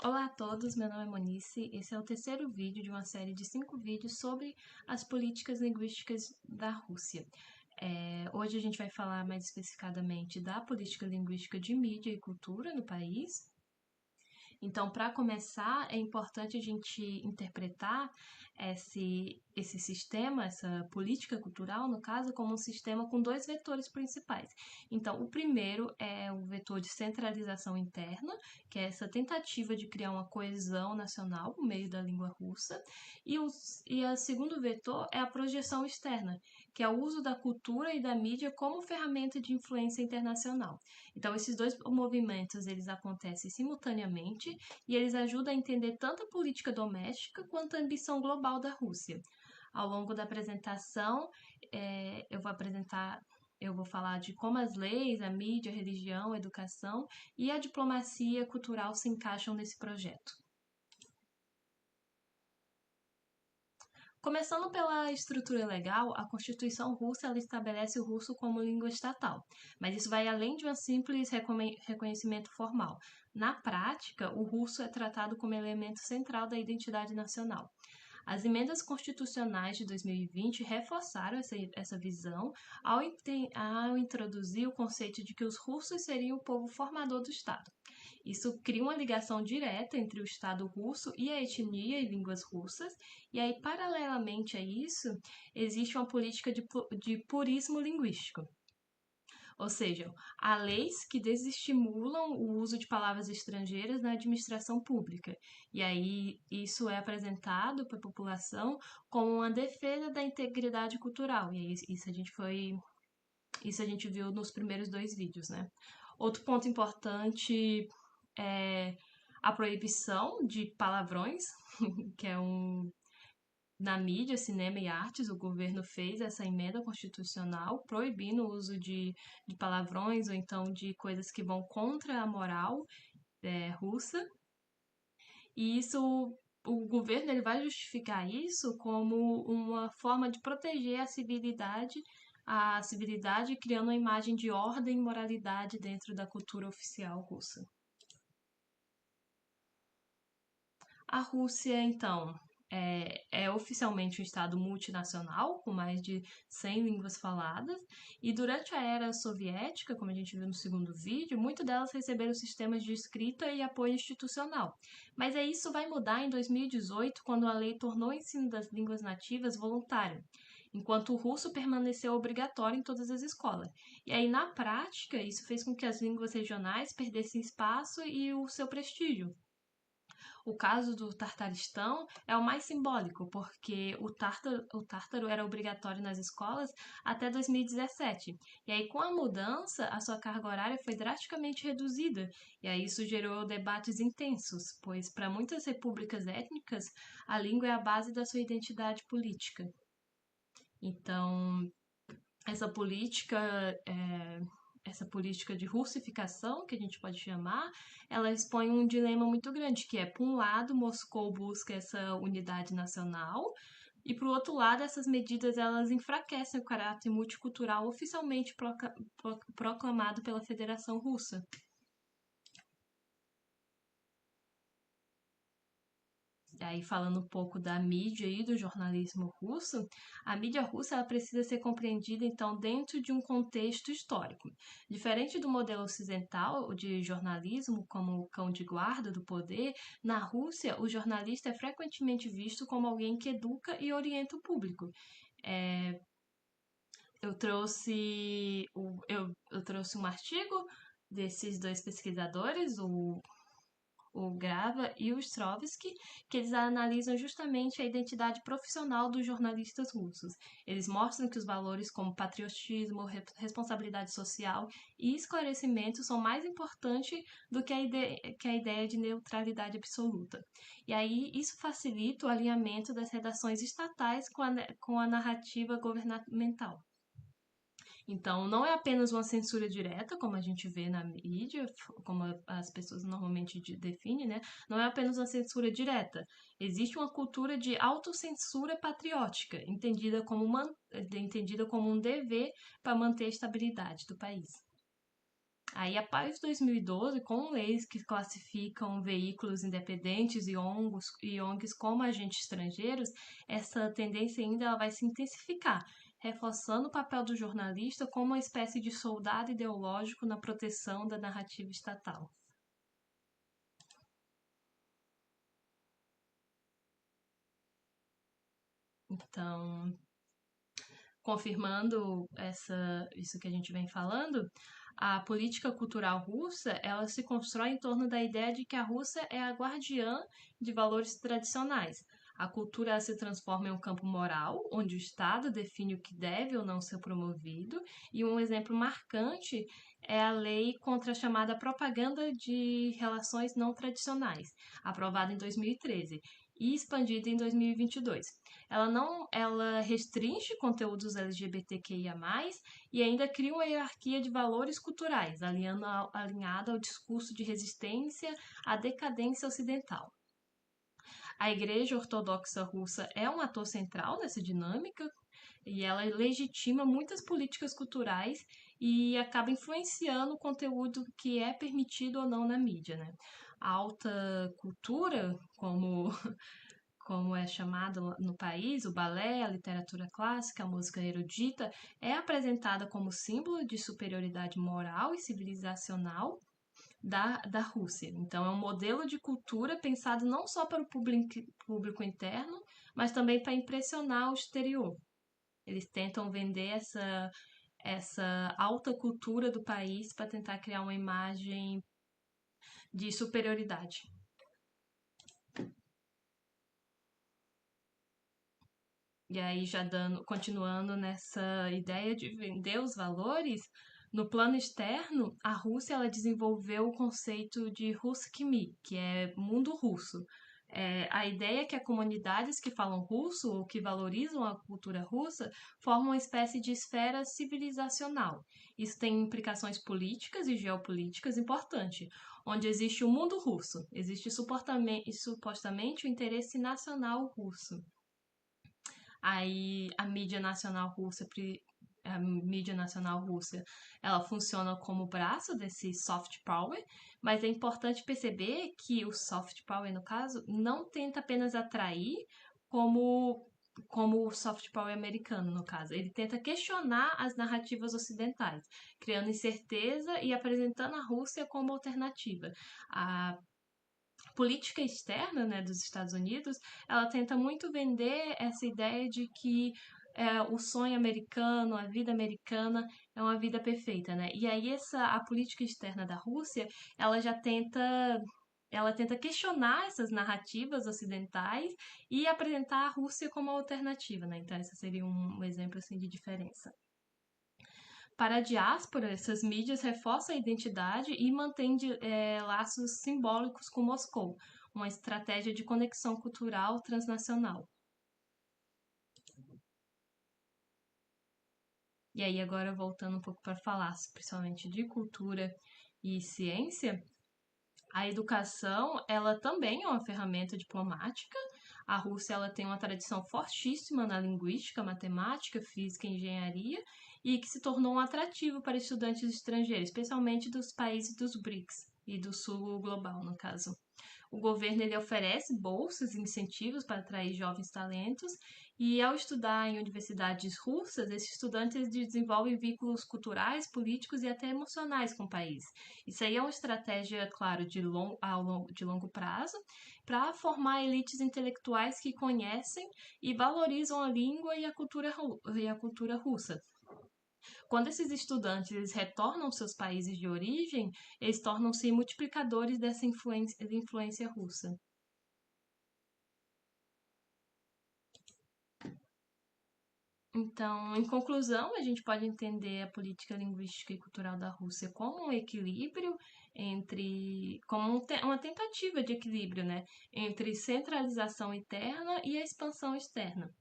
Olá a todos, meu nome é Monice. Esse é o terceiro vídeo de uma série de 5 vídeos sobre as políticas linguísticas da Rússia. Hoje a gente vai falar mais especificadamente da política linguística de mídia e cultura no país. Então, para começar, é importante a gente interpretar esse sistema, essa política cultural, no caso, como um sistema com dois vetores principais. Então, o primeiro é o vetor de centralização interna, que é essa tentativa de criar uma coesão nacional por meio da língua russa, e o segundo vetor é a projeção externa, que é o uso da cultura e da mídia como ferramenta de influência internacional. Então, esses dois movimentos eles acontecem simultaneamente e eles ajudam a entender tanto a política doméstica quanto a ambição global da Rússia. Ao longo da apresentação, eu vou falar de como as leis, a mídia, a religião, a educação e a diplomacia cultural se encaixam nesse projeto. Começando pela estrutura legal, a Constituição russa ela estabelece o russo como língua estatal, mas isso vai além de um simples reconhecimento formal. Na prática, o russo é tratado como elemento central da identidade nacional. As emendas constitucionais de 2020 reforçaram essa visão ao introduzir o conceito de que os russos seriam o povo formador do Estado. Isso cria uma ligação direta entre o Estado russo e a etnia e línguas russas, e aí, paralelamente a isso, existe uma política de purismo linguístico. Ou seja, há leis que desestimulam o uso de palavras estrangeiras na administração pública. E aí isso é apresentado para a população como uma defesa da integridade cultural. E aí isso a gente viu nos primeiros dois vídeos, né? Outro ponto importante é a proibição de palavrões, que é na mídia, cinema e artes, o governo fez essa emenda constitucional proibindo o uso de palavrões ou então de coisas que vão contra a moral russa. E isso, o governo ele vai justificar isso como uma forma de proteger a civilidade, criando uma imagem de ordem e moralidade dentro da cultura oficial russa. A Rússia, então, é oficialmente um estado multinacional, com mais de 100 línguas faladas, e durante a era soviética, como a gente viu no segundo vídeo, muitas delas receberam sistemas de escrita e apoio institucional. Mas aí isso vai mudar em 2018, quando a lei tornou o ensino das línguas nativas voluntário, enquanto o russo permaneceu obrigatório em todas as escolas. E aí, na prática, isso fez com que as línguas regionais perdessem espaço e o seu prestígio. O caso do Tartaristão é o mais simbólico, porque o tártaro era obrigatório nas escolas até 2017. E aí, com a mudança, a sua carga horária foi drasticamente reduzida. E aí, isso gerou debates intensos, pois para muitas repúblicas étnicas, a língua é a base da sua identidade política. Então, essa política essa política de russificação, que a gente pode chamar, ela expõe um dilema muito grande, que é, por um lado, Moscou busca essa unidade nacional, e, por outro lado, essas medidas elas enfraquecem o caráter multicultural oficialmente proclamado pela Federação Russa. Aí falando um pouco da mídia e do jornalismo russo, a mídia russa ela precisa ser compreendida então dentro de um contexto histórico. Diferente do modelo ocidental de jornalismo como cão de guarda do poder, na Rússia o jornalista é frequentemente visto como alguém que educa e orienta o público. É, eu trouxe um artigo desses dois pesquisadores, o Grava e o Ostrovsky, que eles analisam justamente a identidade profissional dos jornalistas russos. Eles mostram que os valores como patriotismo, responsabilidade social e esclarecimento são mais importantes do que que a ideia de neutralidade absoluta. E aí isso facilita o alinhamento das redações estatais com a narrativa governamental. Então, não é apenas uma censura direta, como a gente vê na mídia, como as pessoas normalmente definem, né? Não é apenas uma censura direta. Existe uma cultura de autocensura patriótica, entendida como um dever para manter a estabilidade do país. Aí, após 2012, com leis que classificam veículos independentes e ONGs como agentes estrangeiros, essa tendência ainda ela vai se intensificar, reforçando o papel do jornalista como uma espécie de soldado ideológico na proteção da narrativa estatal. Então, confirmando isso que a gente vem falando, a política cultural russa, ela se constrói em torno da ideia de que a Rússia é a guardiã de valores tradicionais. A cultura se transforma em um campo moral, onde o Estado define o que deve ou não ser promovido, e um exemplo marcante é a lei contra a chamada propaganda de relações não tradicionais, aprovada em 2013 e expandida em 2022. Ela restringe conteúdos LGBTQIA+, e ainda cria uma hierarquia de valores culturais, alinhada ao discurso de resistência à decadência ocidental. A Igreja Ortodoxa Russa é um ator central nessa dinâmica e ela legitima muitas políticas culturais e acaba influenciando o conteúdo que é permitido ou não na mídia, né? A alta cultura, como é chamado no país, o balé, a literatura clássica, a música erudita, é apresentada como símbolo de superioridade moral e civilizacional da Rússia. Então, é um modelo de cultura pensado não só para o público interno, mas também para impressionar o exterior. Eles tentam vender essa alta cultura do país para tentar criar uma imagem de superioridade. E aí, continuando nessa ideia de vender os valores, no plano externo, a Rússia ela desenvolveu o conceito de Ruskimi, que é mundo russo. A ideia é que as comunidades que falam russo ou que valorizam a cultura russa formam uma espécie de esfera civilizacional. Isso tem implicações políticas e geopolíticas importantes, onde existe o mundo russo, existe supostamente o interesse nacional russo. Aí a mídia nacional russa, ela funciona como braço desse soft power, mas é importante perceber que o soft power, no caso, não tenta apenas atrair como como o soft power americano, no caso. Ele tenta questionar as narrativas ocidentais, criando incerteza e apresentando a Rússia como alternativa. A política externa, né, dos Estados Unidos, ela tenta muito vender essa ideia de que o sonho americano, a vida americana é uma vida perfeita, né? E aí a política externa da Rússia, ela já tenta questionar essas narrativas ocidentais e apresentar a Rússia como alternativa, né? Então esse seria um exemplo assim de diferença. Para a diáspora, essas mídias reforçam a identidade e mantêm laços simbólicos com Moscou, uma estratégia de conexão cultural transnacional. E aí, agora voltando um pouco para falar principalmente de cultura e ciência, a educação, ela também é uma ferramenta diplomática. A Rússia, ela tem uma tradição fortíssima na linguística, matemática, física e engenharia, e que se tornou um atrativo para estudantes estrangeiros, especialmente dos países dos BRICS e do sul global, no caso. O governo ele oferece bolsas e incentivos para atrair jovens talentos, e ao estudar em universidades russas, esses estudantes desenvolvem vínculos culturais, políticos e até emocionais com o país. Isso aí é uma estratégia, claro, de longo prazo, para formar elites intelectuais que conhecem e valorizam a língua e a cultura russa. Quando esses estudantes eles retornam aos seus países de origem, eles tornam-se multiplicadores dessa influência russa. Então, em conclusão, a gente pode entender a política linguística e cultural da Rússia como um equilíbrio como uma tentativa de equilíbrio, né, entre centralização interna e a expansão externa.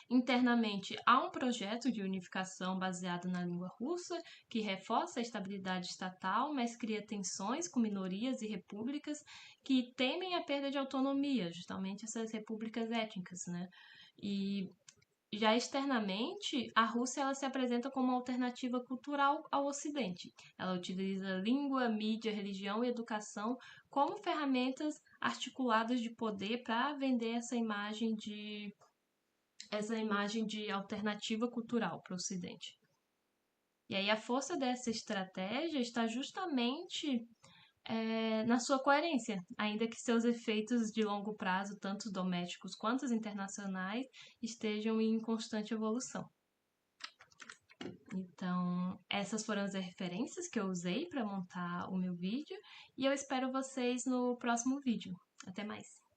Internamente, há um projeto de unificação baseado na língua russa, que reforça a estabilidade estatal, mas cria tensões com minorias e repúblicas que temem a perda de autonomia, justamente essas repúblicas étnicas, né? E Já externamente, a Rússia ela se apresenta como uma alternativa cultural ao Ocidente. Ela utiliza língua, mídia, religião e educação como ferramentas articuladas de poder para vender essa imagem de alternativa cultural para o Ocidente. E aí a força dessa estratégia está justamente na sua coerência, ainda que seus efeitos de longo prazo, tanto domésticos quanto os internacionais, estejam em constante evolução. Então, essas foram as referências que eu usei para montar o meu vídeo e eu espero vocês no próximo vídeo. Até mais!